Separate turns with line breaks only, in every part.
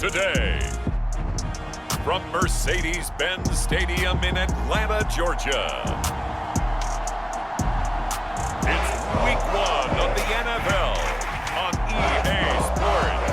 today. From Mercedes-Benz Stadium in Atlanta, Georgia. It's Week 1 of the NFL on EA Sports.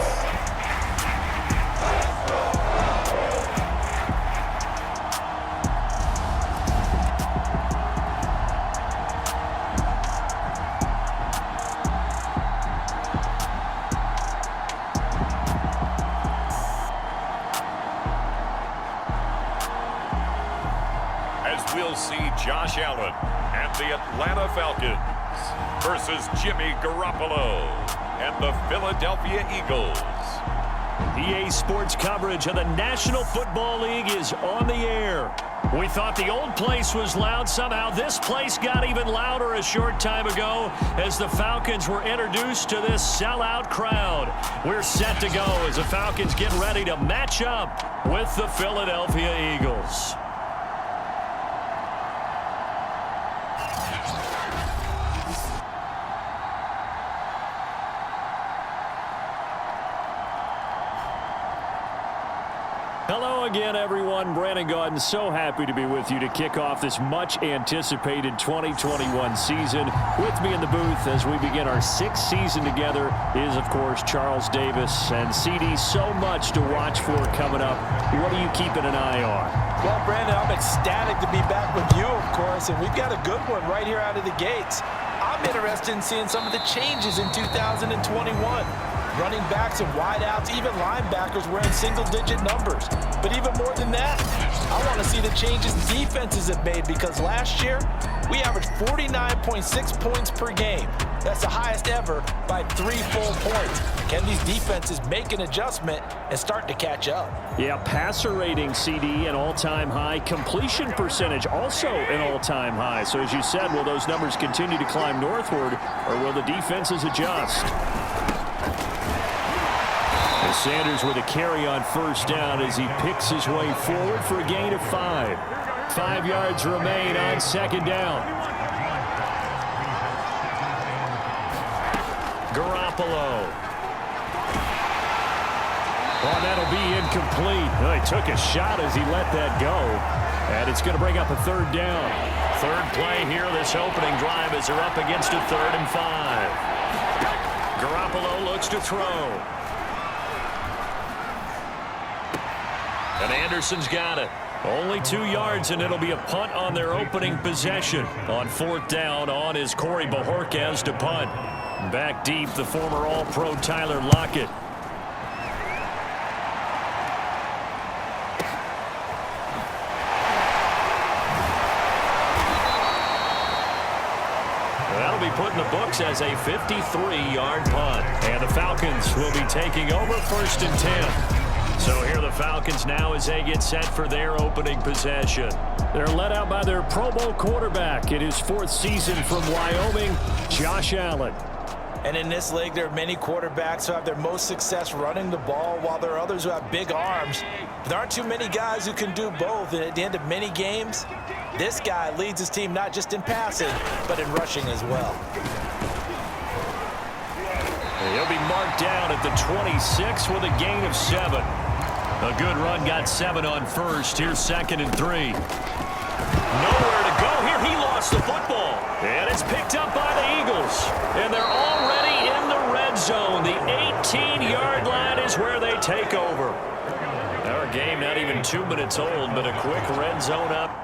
We'll see Josh Allen and the Atlanta Falcons versus Jimmy Garoppolo and the Philadelphia Eagles.
EA Sports coverage of the National Football League is on the air. We thought the old place was loud. Somehow this place got even louder a short time ago as the Falcons were introduced to this sellout crowd. We're set to go as the Falcons get ready to match up with the Philadelphia Eagles. Hello again, everyone. Brandon Gaudin, so happy to be with you to kick off this much-anticipated 2021 season. With me in the booth as we begin our sixth season together is, of course, Charles Davis. And CD, so much to watch for coming up. What are you keeping an eye on?
Well, Brandon, I'm ecstatic to be back with you, of course, and we've got a good one right here out of the gates. I'm interested in seeing some of the changes in 2021. Running backs and wideouts, even linebackers wearing single-digit numbers. But even more than that, I want to see the changes defenses have made because last year, we averaged 49.6 points per game. That's the highest ever by 3 full points. Can these defenses make an adjustment and start to catch up?
Yeah, passer rating, CD, an all-time high. Completion percentage, also an all-time high. So as you said, will those numbers continue to climb northward, or will the defenses adjust? Sanders with a carry on first down as he picks his way forward for a gain of 5. 5 yards remain on second down. Garoppolo. Oh, that'll be incomplete. Well, he took a shot as he let that go. And it's going to bring up a third down. Third play here this opening drive as they're up against a 3rd and 5. Garoppolo looks to throw. And Anderson's got it. Only 2 yards, and it'll be a punt on their opening possession. On 4th down, on is Corey Bojorquez to punt. Back deep, the former All-Pro Tyler Lockett. That'll be put in the books as a 53-yard punt. And the Falcons will be taking over 1st and 10. So here the Falcons now as they get set for their opening possession. They're led out by their Pro Bowl quarterback in his 4th season from Wyoming, Josh Allen.
And in this league, there are many quarterbacks who have their most success running the ball, while there are others who have big arms. There aren't too many guys who can do both, and at the end of many games, this guy leads his team not just in passing, but in rushing as well.
He'll be marked down at the 26 with a gain of 7. A good run got 7 on first. Here's 2nd and 3. Nowhere to go here. He lost the football. And it's picked up by the Eagles. And they're already in the red zone. The 18-yard line is where they take over. Our game not even 2 minutes old, but a quick red zone up.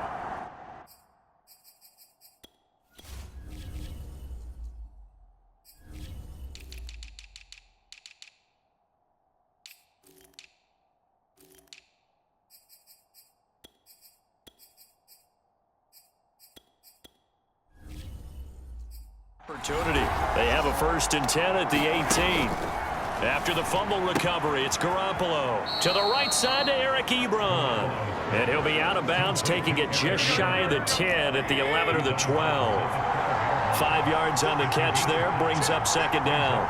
Opportunity. They have a 1st and 10 at the 18. After the fumble recovery, it's Garoppolo to the right side to Eric Ebron. And he'll be out of bounds, taking it just shy of the 10 at the 11 or the 12. 5 yards on the catch there, brings up 2nd down.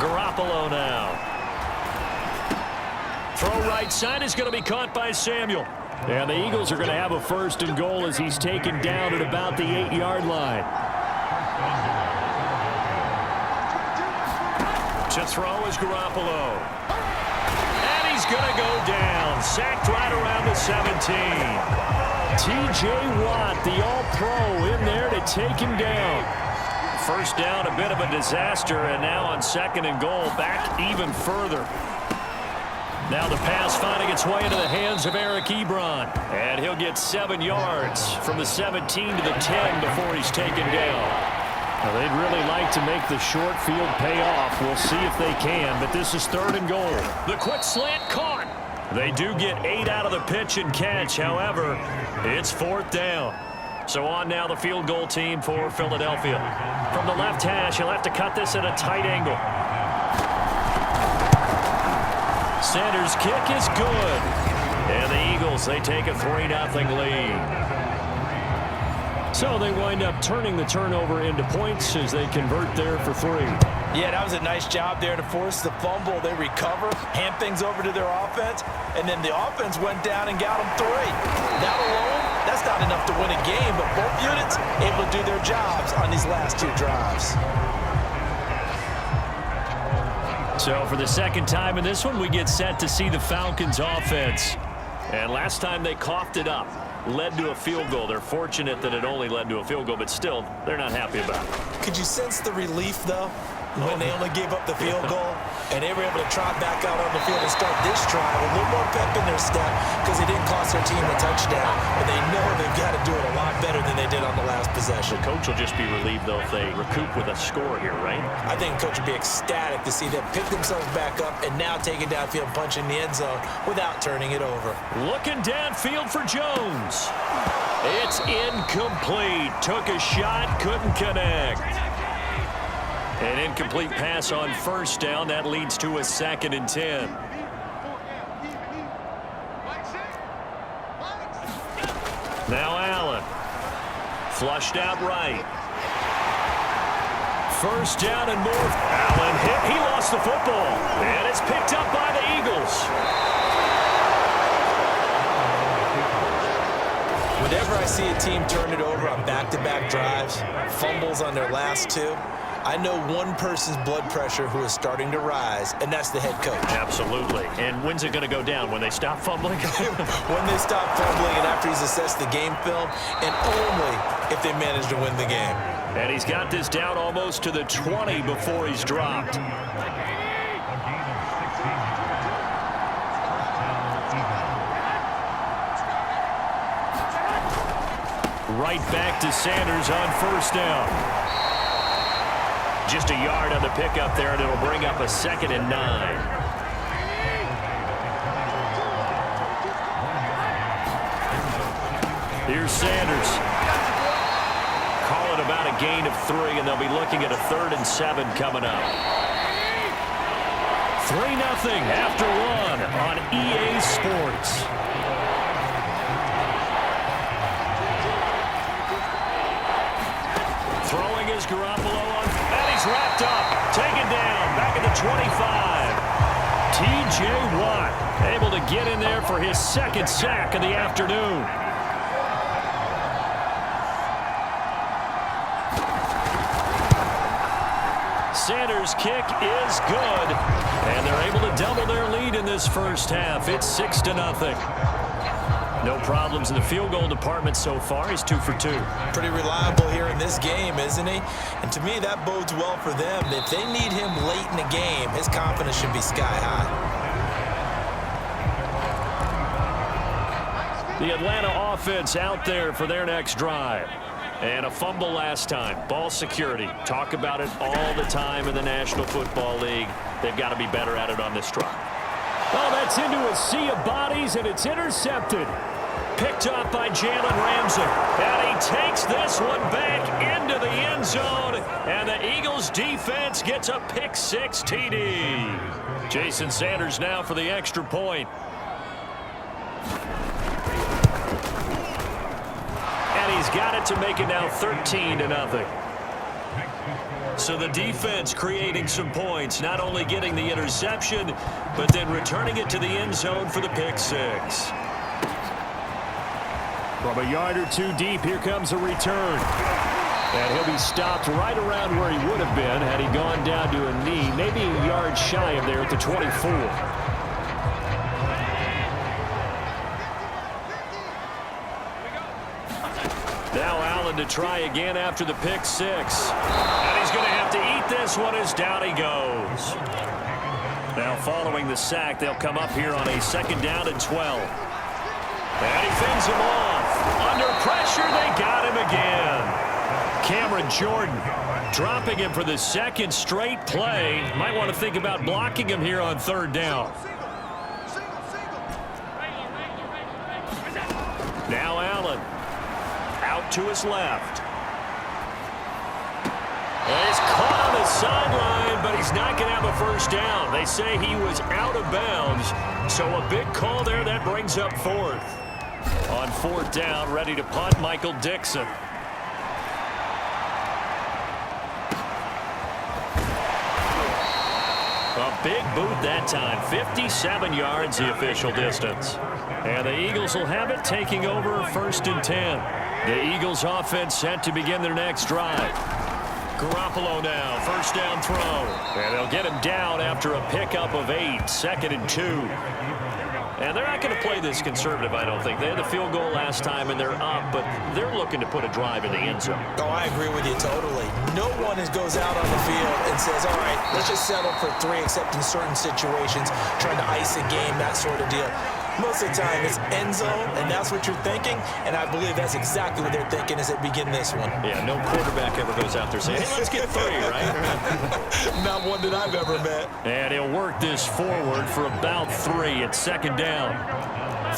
Garoppolo now. Throw right side is going to be caught by Samuel. And the Eagles are going to have a 1st and goal as he's taken down at about the 8-yard line. To throw is Garoppolo. And he's going to go down. Sacked right around the 17. T.J. Watt, the All-Pro, in there to take him down. First down, a bit of a disaster, and now on 2nd and goal, back even further. Now the pass finding its way into the hands of Eric Ebron. And he'll get 7 yards from the 17 to the 10 before he's taken down. Now they'd really like to make the short field pay off. We'll see if they can, but this is 3rd and goal. The quick slant caught. They do get 8 out of the pitch and catch. However, it's 4th down. So on now the field goal team for Philadelphia. From the left hash, he'll have to cut this at a tight angle. Sanders' kick is good. And the Eagles, they take a 3-0 lead. So they wind up turning the turnover into points as they convert there for 3.
Yeah, that was a nice job there to force the fumble. They recover, hand things over to their offense, and then the offense went down and got them 3. That alone, that's not enough to win a game, but both units able to do their jobs on these last 2 drives.
So for the 2nd time in this one, we get set to see the Falcons offense. And last time they coughed it up, led to a field goal. They're fortunate that it only led to a field goal, but still, they're not happy about it.
Could you sense the relief, though, when they only gave up the field goal and they were able to trot back out on the field and start this drive with a little more pep in their step because it didn't cost their team a touchdown, but they know they've got to do it a lot better than they did on the last possession.
The coach will just be relieved, though, if they recoup with a score here, right?
I think the coach would be ecstatic to see them pick themselves back up and now take it downfield and punch in the end zone without turning it over.
Looking downfield for Jones. It's incomplete. Took a shot, couldn't connect. An incomplete pass on 1st down. That leads to a 2nd and 10. Now Allen. Flushed out right. 1st down and more. Allen hit. He lost the football. And it's picked up by the Eagles.
Whenever I see a team turn it over on back-to-back drives, fumbles on their last 2, I know one person's blood pressure who is starting to rise, and that's the head coach.
Absolutely. And when's it going to go down? When they stop fumbling?
When they stop fumbling and after he's assessed the game film, and only if they manage to win the game.
And he's got this down almost to the 20 before he's dropped. Right back to Sanders on 1st down. Just a yard on the pickup there, and it'll bring up a 2nd and 9. Here's Sanders. Calling about a gain of 3, and they'll be looking at a 3rd and 7 coming up. 3-0 after 1 on EA Sports. Throwing is Garoppolo on, and he's wrapped up, taken down, back at the 25. T.J. Watt able to get in there for his 2nd sack of the afternoon. Sanders' kick is good, and they're able to double their lead in this 1st half. It's 6-0. No problems in the field goal department so far. He's 2 for 2.
Pretty reliable here in this game, isn't he? And to me, that bodes well for them. If they need him late in the game, his confidence should be sky high.
The Atlanta offense out there for their next drive. And a fumble last time. Ball security. Talk about it all the time in the National Football League. They've got to be better at it on this drive. Oh, that's into a sea of bodies, and it's intercepted. Picked up by Jalen Ramsey. And he takes this one back into the end zone. And the Eagles defense gets a pick-6 TD. Jason Sanders now for the extra point. And he's got it to make it now 13-0. So the defense creating some points, not only getting the interception, but then returning it to the end zone for the pick-6. From a yard or 2 deep, here comes a return. And he'll be stopped right around where he would have been had he gone down to a knee, maybe a yard shy of there at the 24. Now Allen to try again after the pick six. And he's going to have to eat this one as down he goes. Now following the sack, they'll come up here on a 2nd down and 12. And he fends him off. Under pressure, they got him again. Cameron Jordan dropping him for the 2nd straight play. Might want to think about blocking him here on 3rd down. Now Allen. Out to his left. And he's caught on the sideline, but he's not going to have a 1st down. They say he was out of bounds, so a big call there. That brings up 4th. On 4th down, ready to punt, Michael Dixon. A big boot that time. 57 yards the official distance. And the Eagles will have it, taking over 1st and 10. The Eagles offense set to begin their next drive. Garoppolo now, 1st down throw. And they'll get him down after a pickup of 8, 2nd and 2. And they're not going to play this conservative, I don't think. They had the field goal last time, and they're up, but they're looking to put a drive in the end zone.
Oh, I agree with you totally. No one goes out on the field and says, all right, let's just settle for 3, except in certain situations, trying to ice a game, that sort of deal. Most of the time, it's end zone, and that's what you're thinking, and I believe that's exactly what they're thinking as they begin this one.
Yeah, no quarterback ever goes out there saying, hey, let's get 3, right?
Not one that I've ever met.
And he'll work this forward for about 3 at 2nd down.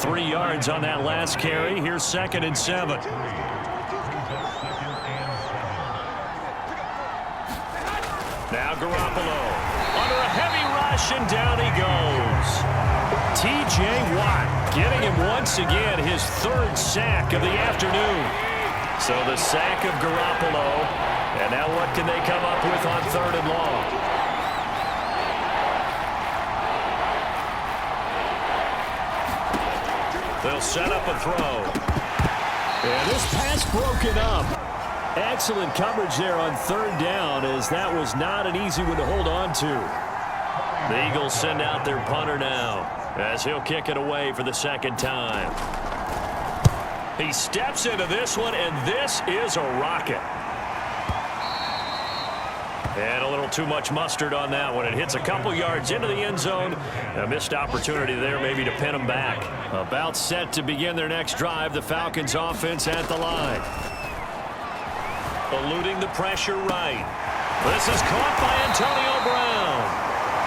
3 yards on that last carry. Here's 2nd and 7. Now Garoppolo under a heavy rush, and down he goes. T.J. Watt getting him once again his 3rd sack of the afternoon. So the sack of Garoppolo. And now what can they come up with on 3rd and long? They'll set up a throw. And this pass broken up. Excellent coverage there on 3rd down, as that was not an easy one to hold on to. The Eagles send out their punter now, as he'll kick it away for the 2nd time. He steps into this one, and this is a rocket. And a little too much mustard on that one. It hits a couple yards into the end zone. A missed opportunity there maybe to pin them back. About set to begin their next drive. The Falcons offense at the line. Eluding the pressure right. This is caught by Antonio Brown.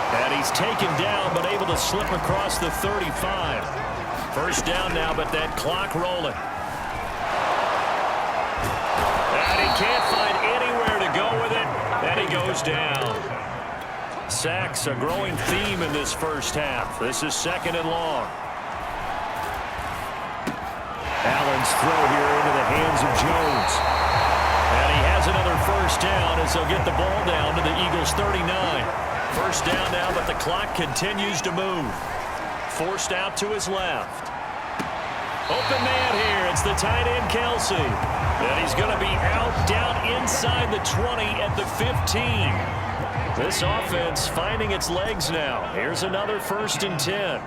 And he's taken down, but able to slip across the 35. 1st down now, but that clock rolling. And he can't find anywhere to go with it, and he goes down. Sacks, a growing theme in this 1st half. This is 2nd and long. Allen's throw here into the hands of Jones. And he has another 1st down as they'll get the ball down to the Eagles' 39. 1st down now, but the clock continues to move. Forced out to his left. Open man here. It's the tight end, Kelsey. And he's going to be out down inside the 20 at the 15. This offense finding its legs now. Here's another 1st and 10.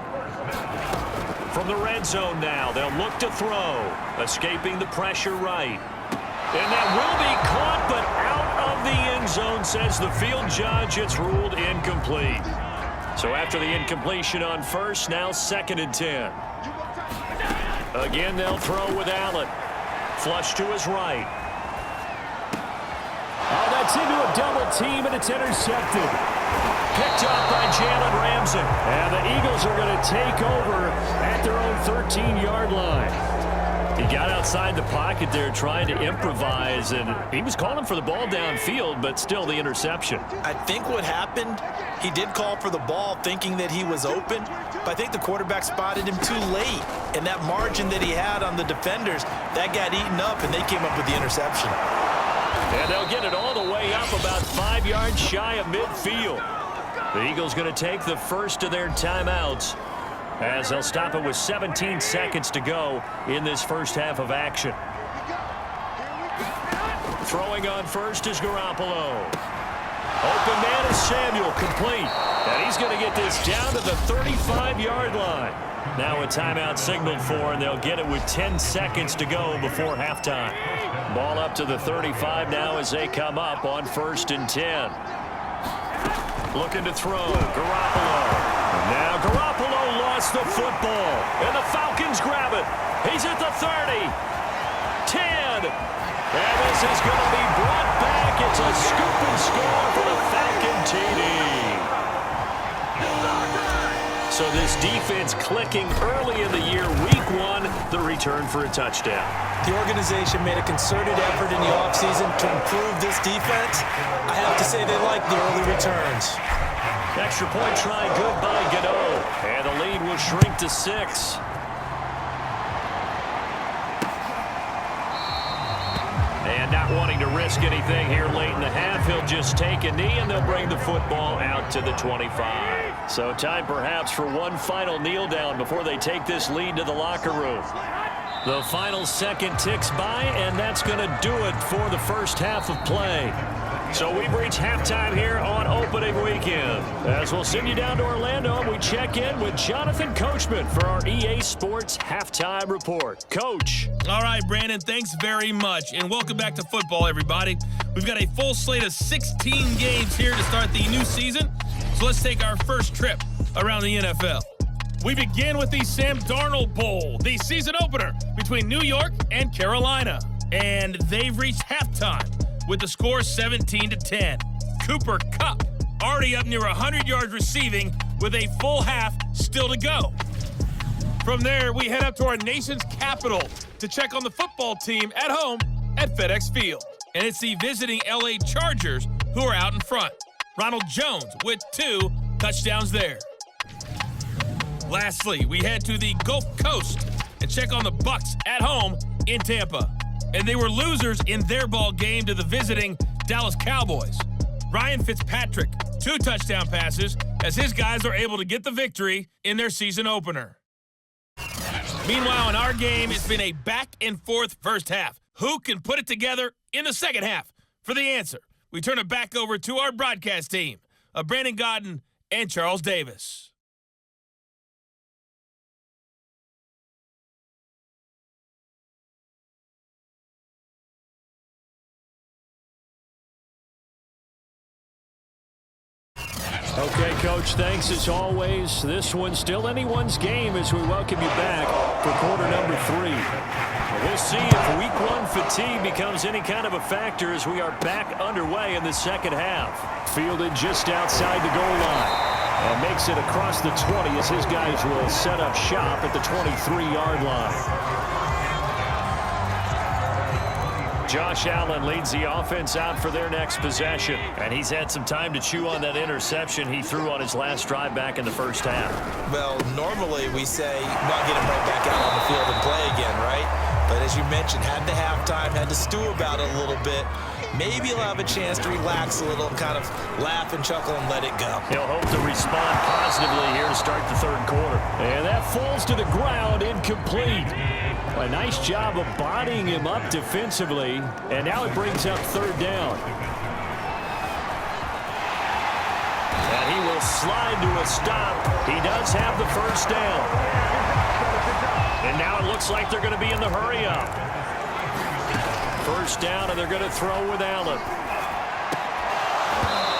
From the red zone now, they'll look to throw. Escaping the pressure right. And that will be caught, but out of the end zone, says the field judge. It's ruled incomplete. So after the incompletion on 1st, now 2nd and 10. Again, they'll throw with Allen. Flush to his right. Oh, that's into a double team, and it's intercepted. Picked up by Jalen Ramsey. And the Eagles are going to take over at their own 13-yard line. He got outside the pocket there trying to improvise, and he was calling for the ball downfield, but still the interception.
I think what happened, he did call for the ball thinking that he was open, but I think the quarterback spotted him too late. And that margin that he had on the defenders, that got eaten up, and they came up with the interception.
And they'll get it all the way up about 5 yards shy of midfield. The Eagles going to take the first of their timeouts, as they'll stop it with 17 seconds to go in this first half of action. Throwing on first is Garoppolo. Open man is Samuel, complete. And he's going to get this down to the 35-yard line. Now a timeout signaled for, and they'll get it with 10 seconds to go before halftime. Ball up to the 35 now as they come up on 1st and 10. Looking to throw, Garoppolo. Now Garoppolo lost the football, and the Falcons grab it. He's at the 30, 10, and this is going to be brought back. It's a scoop and score for the Falcon TD. So this defense clicking early in the year, week 1, the return for a touchdown.
The organization made a concerted effort in the offseason to improve this defense. I have to say they like the early returns.
Extra point try good by Gano. And the lead will shrink to 6. And not wanting to risk anything here late in the half, he'll just take a knee and they'll bring the football out to the 25. So time perhaps for one final kneel down before they take this lead to the locker room. The final second ticks by, and that's going to do it for the first half of play. So we've reached halftime here on opening weekend. As we'll send you down to Orlando, and we check in with Jonathan Coachman for our EA Sports Halftime Report. Coach.
All right, Brandon, thanks very much, and welcome back to football, everybody. We've got a full slate of 16 games here to start the new season, so let's take our first trip around the NFL. We begin with the Sam Darnold Bowl, the season opener between New York and Carolina, and they've reached halftime with the score 17-10. Cooper Kupp already up near 100 yards receiving with a full half still to go. From there, we head up to our nation's capital to check on the football team at home at FedEx Field. And it's the visiting LA Chargers who are out in front. Ronald Jones with 2 touchdowns there. Lastly, we head to the Gulf Coast and check on the Bucs at home in Tampa. And they were losers in their ball game to the visiting Dallas Cowboys. Ryan Fitzpatrick, 2 touchdown passes as his guys are able to get the victory in their season opener. Meanwhile, in our game, it's been a back-and-forth first half. Who can put it together in the second half? For the answer, we turn it back over to our broadcast team of Brandon Godden and Charles Davis.
Okay, Coach, thanks as always. This one's still anyone's game as we welcome you back for quarter number 3. We'll see if week 1 fatigue becomes any kind of a factor as we are back underway in the second half. Fielded just outside the goal line. And makes it across the 20 as his guys will set up shop at the 23-yard line. Josh Allen leads the offense out for their next possession. And he's had some time to chew on that interception he threw on his last drive back in the first half.
Well, normally we say, not get him right back out on the field and play again, right? But as you mentioned, had the halftime, had to stew about it a little bit. Maybe he'll have a chance to relax a little, kind of laugh and chuckle and let it go.
He'll hope to respond positively here to start the third quarter. And that falls to the ground, incomplete. A nice job of bodying him up defensively, and now it brings up third down. And he will slide to a stop. He does have the first down. And now it looks like they're going to be in the hurry-up. First down, and they're going to throw with Allen.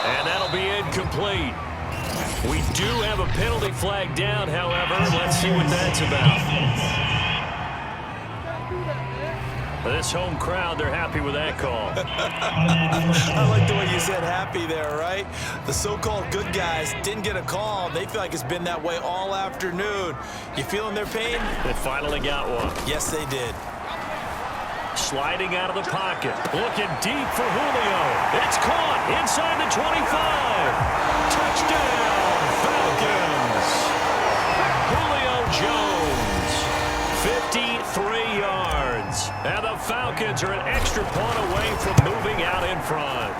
And that'll be incomplete. We do have a penalty flag down, however. Let's see what that's about. This home crowd, they're happy with that call.
I like the way you said happy there, right? The so-called good guys didn't get a call. They feel like it's been that way all afternoon. You feeling their pain?
They finally got one.
Yes, they did.
Sliding out of the pocket. Looking deep for Julio. It's caught inside the 25. Touchdown, Falcons. Julio Jones, 53 yards. And the Falcons are an extra point away from moving out in front.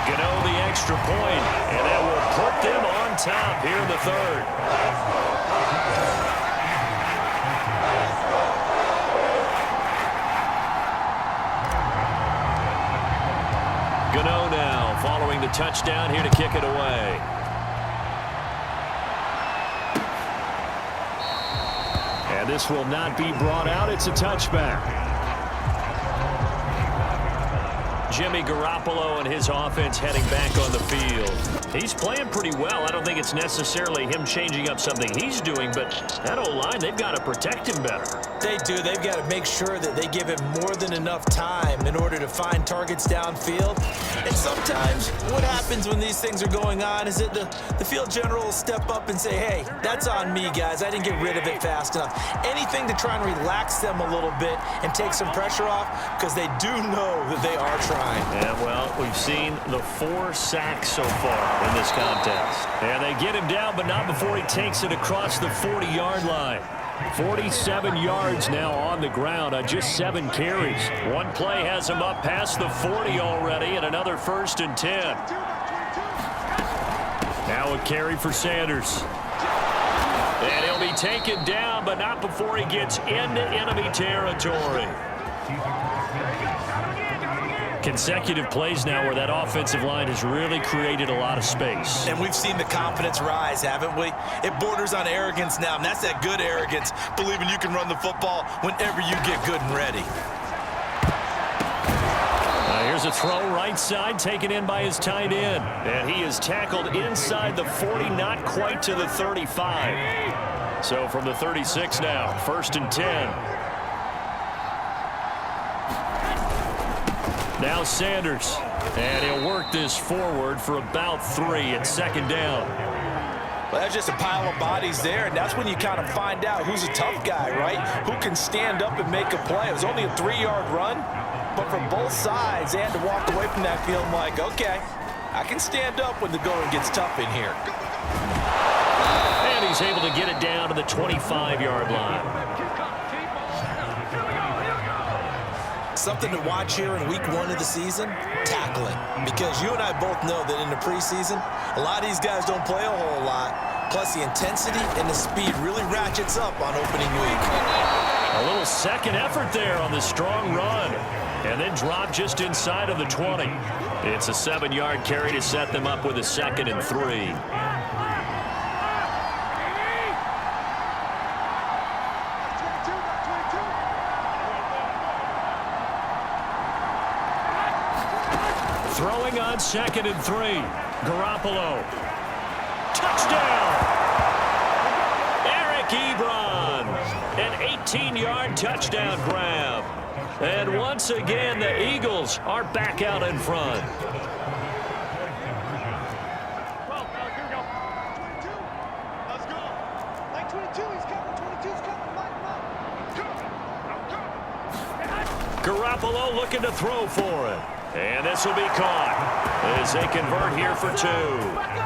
Gano the extra point, and that will put them on top here in the third. Gano now following the touchdown here to kick it away. And this will not be brought out. It's a touchback. Jimmy Garoppolo and his offense heading back on the field. He's playing pretty well. I don't think it's necessarily him changing up something he's doing, but that O-line, they've got to protect him better.
They do. They've got to make sure that they give him more than enough time in order to find targets downfield. And sometimes what happens when these things are going on is that the field general will step up and say, hey, that's on me, guys. I didn't get rid of it fast enough. Anything to try and relax them a little bit and take some pressure off, because they do know that they are trying.
Yeah, well, we've seen the 4 sacks so far in this contest. And they get him down, but not before he takes it across the 40-yard line. 47 yards now on the ground on just 7 carries. One play has him up past the 40 already, and another 1st and 10. Now a carry for Sanders. And he'll be taken down, but not before he gets into enemy territory. Consecutive plays now where that offensive line has really created a lot of space.
And we've seen the confidence rise, haven't we? It borders on arrogance now, and that's that good arrogance, believing you can run the football whenever you get good and ready.
Here's a throw right side, taken in by his tight end. And he is tackled inside the 40, not quite to the 35. So from the 36 now, 1st and 10. Now Sanders, and he'll work this forward for about 3 at 2nd down.
Well, that's just a pile of bodies there, and that's when you kind of find out who's a tough guy, right? Who can stand up and make a play. It was only a 3-yard run, but from both sides, they had to walk away from that feeling like, okay, I can stand up when the going gets tough in here.
And he's able to get it down to the 25-yard line.
Something to watch here in week 1 of the season, tackling. Because you and I both know that in the preseason, a lot of these guys don't play a whole lot. Plus, the intensity and the speed really ratchets up on opening week.
A little second effort there on the strong run. And then drop just inside of the 20. It's a 7-yard carry to set them up with a 2nd and 3. Throwing on 2nd and 3. Garoppolo. Touchdown! Eric Ebron. An 18-yard touchdown grab. And once again, the Eagles are back out in front. Garoppolo looking to throw for it. And this will be caught as they convert here for 2.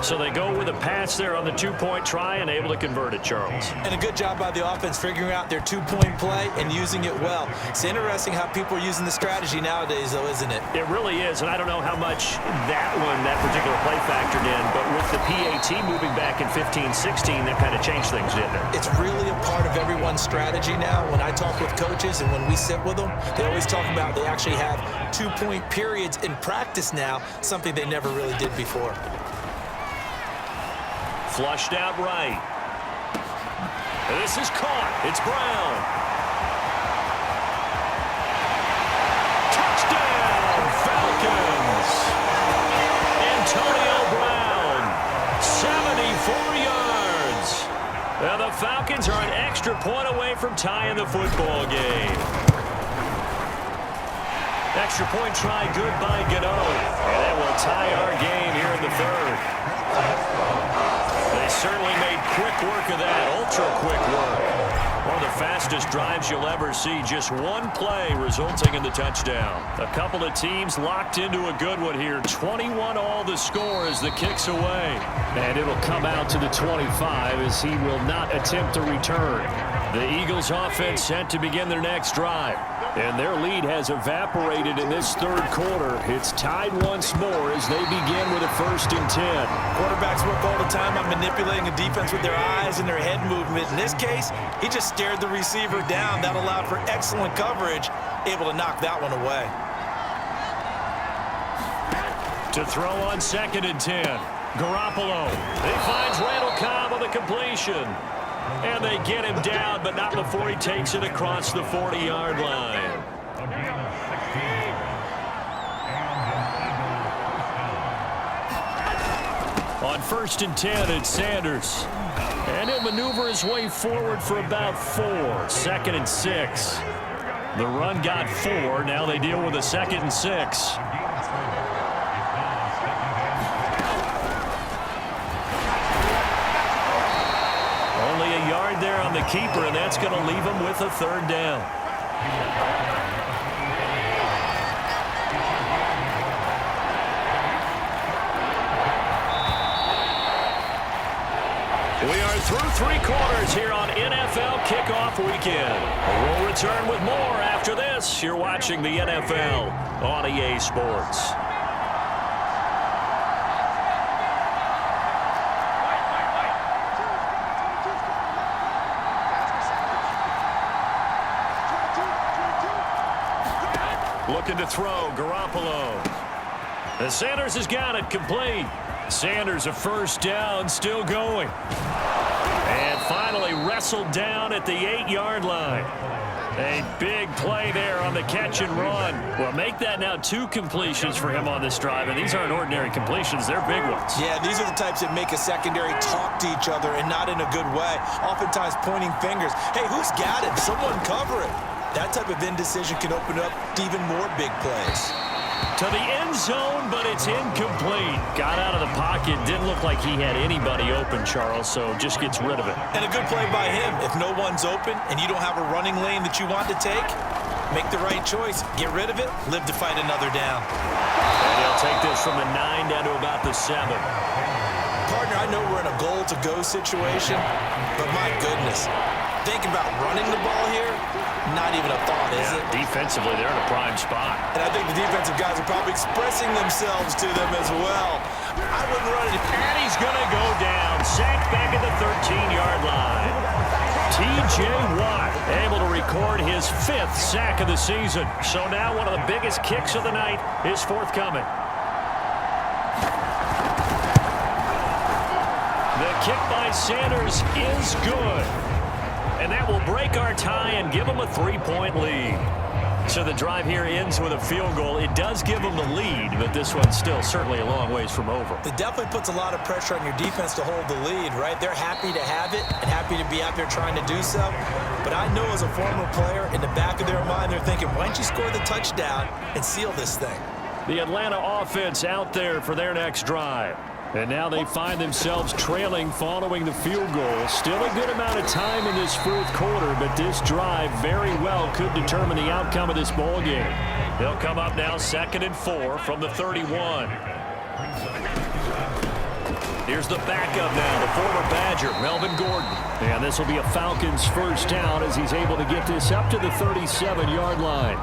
So they go with a pass there on the 2-point try and able to convert it, Charles.
And a good job by the offense figuring out their 2-point play and using it well. It's interesting how people are using the strategy nowadays, though, isn't it?
It really is, and I don't know how much that particular play factored in, but with the PAT moving back in 15-16, that kind of changed things, didn't it?
It's really a part of everyone's strategy now. When I talk with coaches and when we sit with them, they always talk about they actually have 2-point periods in practice now, something they never really did before.
Flushed out right. This is caught. It's Brown. Touchdown, Falcons. Antonio Brown, 74 yards. Now the Falcons are an extra point away from tying the football game. Extra point try good by Gano. And that will tie our game here in the 3rd. They certainly made quick work of that, ultra-quick work. One of the fastest drives you'll ever see, just one play resulting in the touchdown. A couple of teams locked into a good one here. 21 all the score as the kick's away. And it'll come out to the 25 as he will not attempt to return. The Eagles offense set to begin their next drive. And their lead has evaporated in this 3rd quarter. It's tied once more as they begin with a 1st and 10.
Quarterbacks work all the time on manipulating a defense with their eyes and their head movement. In this case, he just stared the receiver down. That allowed for excellent coverage, able to knock that one away.
To throw on 2nd and 10. Garoppolo. He finds Randall Cobb on the completion. And they get him down, but not before he takes it across the 40-yard line. On 1st and 10, it's Sanders. And he'll maneuver his way forward for about 4. 2nd and 6. The run got 4. Now they deal with a 2nd and 6. Only a yard there on the keeper, and that's going to leave him with a 3rd down. We are through 3 quarters here on NFL Kickoff Weekend. We'll return with more after this. You're watching the NFL on EA Sports. Looking to throw, Garoppolo. And Sanders has got it complete. Sanders a 1st down, still going. And finally wrestled down at the 8-yard line. A big play there on the catch and run. Well, make that now 2 completions for him on this drive, and these aren't ordinary completions. They're big ones.
Yeah, these are the types that make a secondary talk to each other and not in a good way. Oftentimes pointing fingers. Hey, who's got it? Someone cover it. That type of indecision can open up to even more big plays.
To the end zone, but it's incomplete. Got out of the pocket. Didn't look like he had anybody open, Charles, so just gets rid of it.
And a good play by him. If no one's open and you don't have a running lane that you want to take, make the right choice. Get rid of it. Live to fight another down.
And he'll take this from the 9 down to about the 7.
Partner, I know we're in a goal-to-go situation, but my goodness. Thinking about running the ball here, not even a thought, is it?
Defensively, they're in a prime spot.
And I think the defensive guys are probably expressing themselves to them as well. I wouldn't run it.
And he's going to go down. Sacked back at the 13-yard line. T.J. Watt able to record his 5th sack of the season. So now one of the biggest kicks of the night is forthcoming. The kick by Sanders is good. And that will break our tie and give them a 3-point lead. So the drive here ends with a field goal. It does give them the lead, but this one's still certainly a long ways from over.
It definitely puts a lot of pressure on your defense to hold the lead, right? They're happy to have it and happy to be out there trying to do so. But I know as a former player, in the back of their mind, they're thinking, why don't you score the touchdown and seal this thing?
The Atlanta offense out there for their next drive. And now they find themselves trailing following the field goal. Still a good amount of time in this 4th quarter, but this drive very well could determine the outcome of this ball game. They'll come up now 2nd and 4 from the 31. Here's the backup now, the former Badger, Melvin Gordon. And this will be a Falcons 1st down as he's able to get this up to the 37-yard line.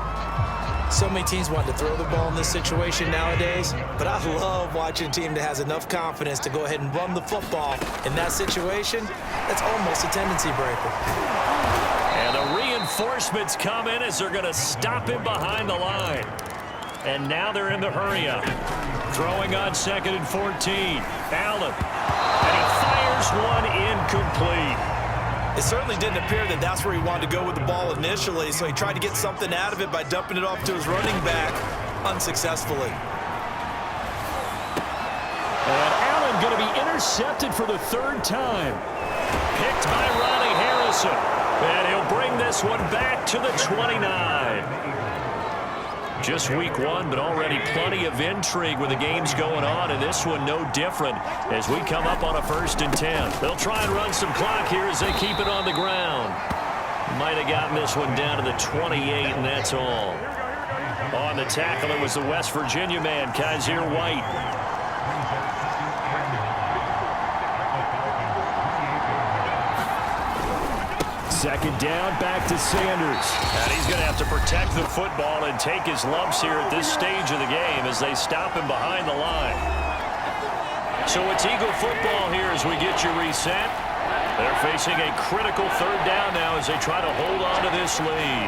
So many teams want to throw the ball in this situation nowadays, but I love watching a team that has enough confidence to go ahead and run the football. In that situation, that's almost a tendency breaker.
And the reinforcements come in as they're going to stop him behind the line. And now they're in the hurry-up. Throwing on 2nd and 14. Allen. And he fires one incomplete.
It certainly didn't appear that that's where he wanted to go with the ball initially, so he tried to get something out of it by dumping it off to his running back unsuccessfully.
And Allen going to be intercepted for the 3rd time. Picked by Ronnie Harrison. And he'll bring this one back to the 29. Just week 1, but already plenty of intrigue with the games going on, and this one no different as we come up on a 1st and 10. They'll try and run some clock here as they keep it on the ground. Might have gotten this one down to the 28, and that's all. On the tackle, it was the West Virginia man, Kaiser White. Second down, back to Sanders. And he's going to have to protect the football and take his lumps here at this stage of the game as they stop him behind the line. So it's Eagle football here as we get you reset. They're facing a critical 3rd down now as they try to hold on to this lead.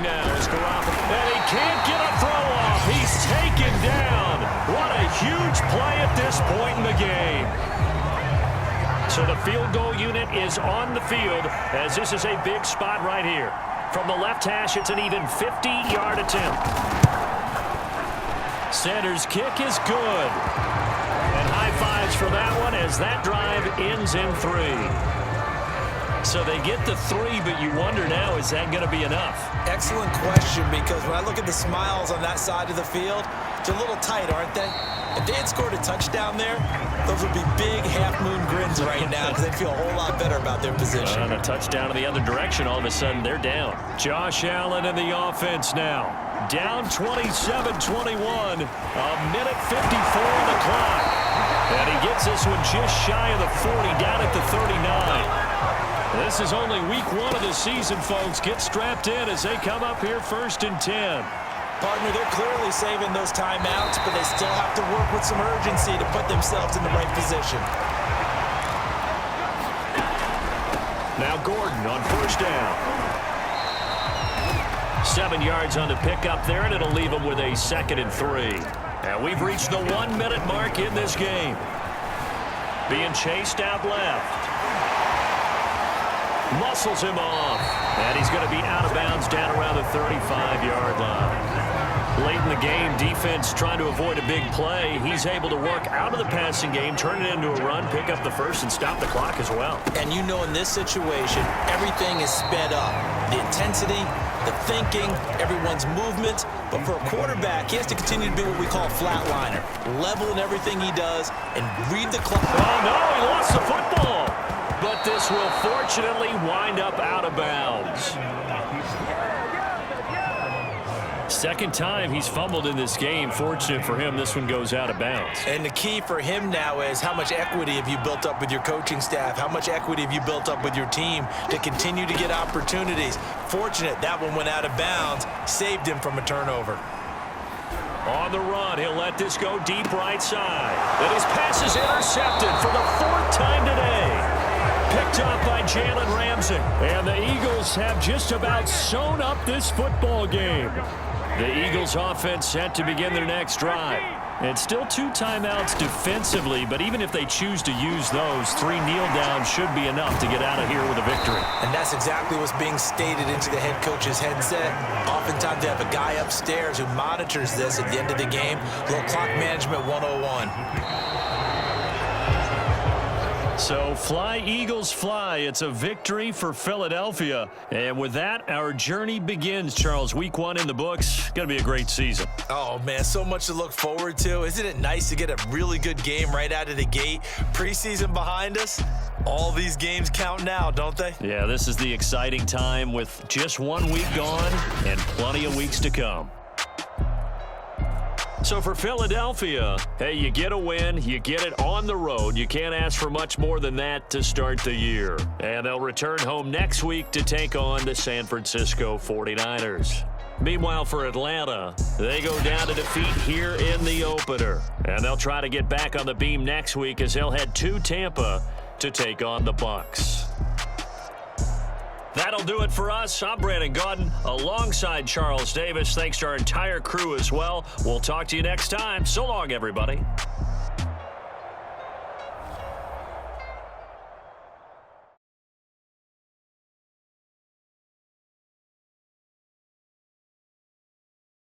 now as Garoppolo. And he can't get a throw off. He's taken down. What a huge play at this point in the game. So the field goal unit is on the field as this is a big spot right here. From the left hash, it's an even 50-yard attempt. Sanders' kick is good. And high fives for that one as that drive ends in 3. So they get the 3, but you wonder now, is that going to be enough?
Excellent question, because when I look at the smiles on that side of the field, they're a little tight, aren't they? If they had scored a touchdown there, those would be big half-moon grins right now because they'd feel a whole lot better about their position.
And a touchdown in the other direction, all of a sudden they're down. Josh Allen in the offense now. Down 27-21, a minute 54 on the clock. And he gets this one just shy of the 40, down at the 39. This is only week 1 of the season, folks. Get strapped in as they come up here 1st and 10.
Partner, they're clearly saving those timeouts, but they still have to work with some urgency to put themselves in the right position.
Now Gordon on 1st down. 7 yards on the pickup there, and it'll leave him with a 2nd and 3. And we've reached the 1-minute mark in this game. Being chased out left. Muscles him off. And he's going to be out of bounds down around the 35-yard line. Late in the game, defense trying to avoid a big play. He's able to work out of the passing game, turn it into a run, pick up the first, and stop the clock as well.
And you know in this situation, everything is sped up. The intensity, the thinking, everyone's movement. But for a quarterback, he has to continue to be what we call a flatliner. Level in everything he does and read the clock.
Oh, no, he lost the football. But this will fortunately wind up out of bounds. Second time he's fumbled in this game. Fortunate for him, this one goes out of bounds.
And the key for him now is how much equity have you built up with your coaching staff? How much equity have you built up with your team to continue to get opportunities? Fortunate that one went out of bounds, saved him from a turnover.
On the run, he'll let this go deep right side. And his pass is intercepted for the 4th time today. Picked up by Jalen Ramsey. And the Eagles have just about sewn up this football game. The Eagles offense set to begin their next drive. And still 2 timeouts defensively, but even if they choose to use those, 3 kneel downs should be enough to get out of here with a victory.
And that's exactly what's being stated into the head coach's headset. Oftentimes they have a guy upstairs who monitors this at the end of the game. Little clock management 101.
So fly, Eagles, fly. It's a victory for Philadelphia. And with that, our journey begins, Charles. Week 1 in the books. Going to be a great season.
Oh, man, so much to look forward to. Isn't it nice to get a really good game right out of the gate? Preseason behind us. All these games count now, don't they?
Yeah, this is the exciting time with just 1 week gone and plenty of weeks to come. So for Philadelphia, hey, you get a win, you get it on the road. You can't ask for much more than that to start the year. And they'll return home next week to take on the San Francisco 49ers. Meanwhile, for Atlanta, they go down to defeat here in the opener. And they'll try to get back on the beam next week as they'll head to Tampa to take on the Bucs. That'll do it for us. I'm Brandon Gaudin alongside Charles Davis. Thanks to our entire crew as well. We'll talk to you next time. So long, everybody.